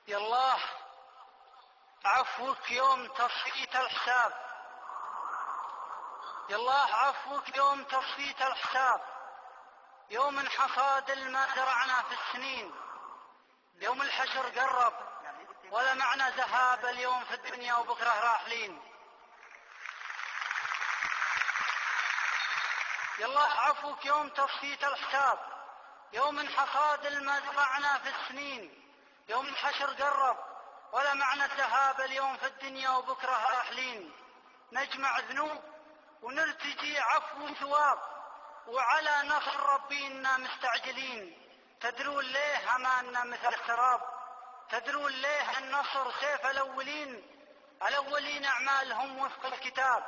يالله عفوك يوم تصفية الحساب، يالله عفوك يوم تصفية الحساب، يوم انحصاد ما زرعنا في السنين، يوم الحشر قرب ولا معنى ذهاب اليوم في الدنيا وبكره راحلين. يالله عفوك يوم تصفية الحساب، يوم انحصاد ما زرعنا في السنين، يوم الحشر قرب ولا معنى الذهاب اليوم في الدنيا وبكره راحلين. نجمع ذنوب ونرتجي عفو وثواب، وعلى نصر ربينا مستعجلين. تدرون ليه اماننا مثل السراب، تدرون ليه النصر سيف الاولين اعمالهم وفق الكتاب،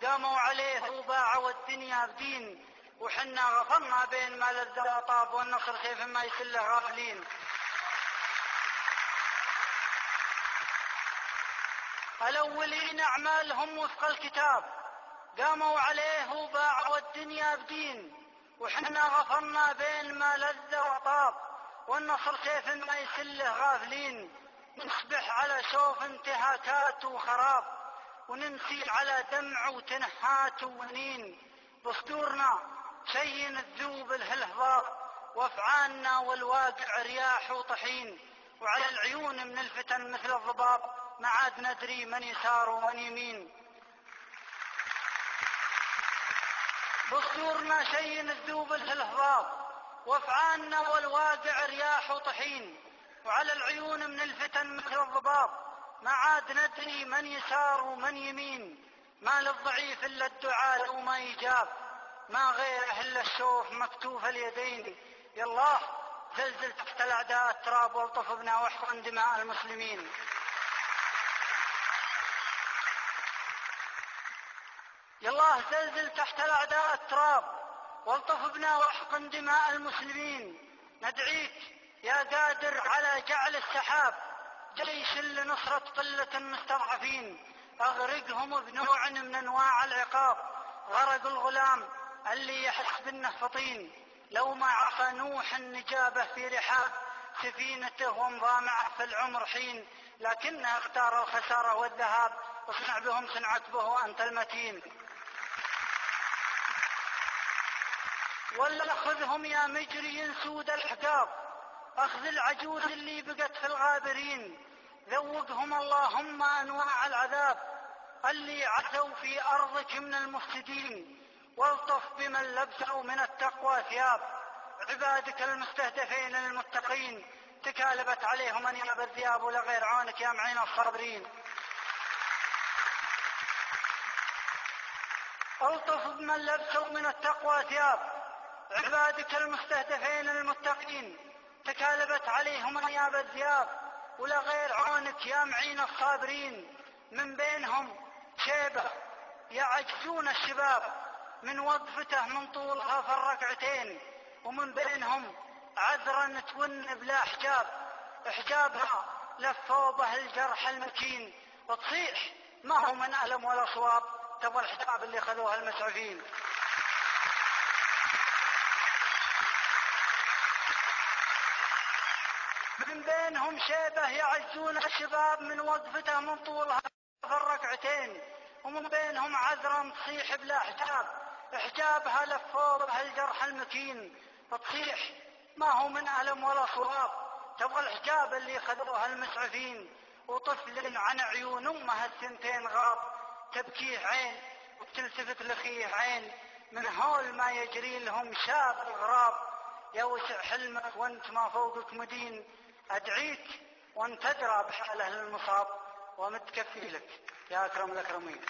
قاموا عليه وباعوا الدنيا بدين، وحنا غفرنا بين ما لذ وطاب، والنصر سيف ما يسله غافلين. الأولين أعمالهم وفق الكتاب، قاموا عليه وباعوا الدنيا بدين، وحنا غفرنا بين ما لذ وطاب، والنصر سيف ما يسله غافلين. نسبح على شوف انتهاكات وخراب، وننسي على دمع وتنحات ونين. بصدورنا شين الذوب الهلهضاب، وافعالنا والواقع رياح وطحين، وعلى العيون من الفتن مثل الضباب، ما عاد ندري من يسار ومن يمين. بصدورنا شين الذوب الهلهضاب، وافعالنا والواقع رياح وطحين، وعلى العيون من الفتن مثل الضباب، ما عاد ندري من يسار ومن يمين. ما للضعيف إلا الدعاء لو ما يجاب، ما غيره إلا الشوف مكتوف اليدين. يالله زلزل تحت الأعداء التراب، والطف بنا واحقن دماء المسلمين. يالله زلزل تحت الأعداء التراب، والطف بنا واحقن دماء المسلمين. ندعيك يا قادر على جعل السحاب جيش لنصرة قلة المستضعفين، اغرقهم بنوع من انواع العقاب، غرق الغلام اللي يحس بالنهفطين. لو ما عصى نوح النجابة في رحاب سفينته ومضى معه في العمر حين، لكنه اختار الخسارة والذهاب، اصنع بهم صنعك به وانت المتين. ولا خذهم يا مجري سود الحقاب، اخذ العجوز اللي بقت في الغابرين، ذوقهم اللهم انواع العذاب اللي عثوا في ارضك من المفسدين. والطف بمن لبسوا من التقوى ثياب عبادك المستهدفين المتقين، تكالبت عليهم انياب الذئاب ولغير عونك يا معين الصابرين. الطف بمن لبسوا من التقوى ثياب عبادك المستهدفين المتقين، تكالبت عليهم انياب الذئاب ولغير عونك يا معين الصابرين. من بينهم شيبة يعجزون الشباب من وقفته من طولها في الركعتين، ومن بينهم عذرا تون بلا حجاب، حجابها لفوا به الجرح المكين، وتصيح ما هو من ألم ولا صواب، تبغى الحجاب اللي خذوها المسعفين. من بينهم شيبة يعزون الشباب من وقفته من طولها في الركعتين، ومن بينهم عذرا تصيح بلا حجاب، حجابها لفوا بها الجرح المكين، تصيح ما هو من ألم ولا صواب، تبغى الحجاب اللي خذوها المسعفين. وطفل عن عيون امها الثنتين غاب، تبكيه عين وتلتفت لخيه عين، من هول ما يجري لهم شاب الغراب. يا وسع حلمك وانت ما فوقك مدين، ادعيك وانت تدرى بحاله المصاب، ومتكفي لك يا اكرم الاكرمين.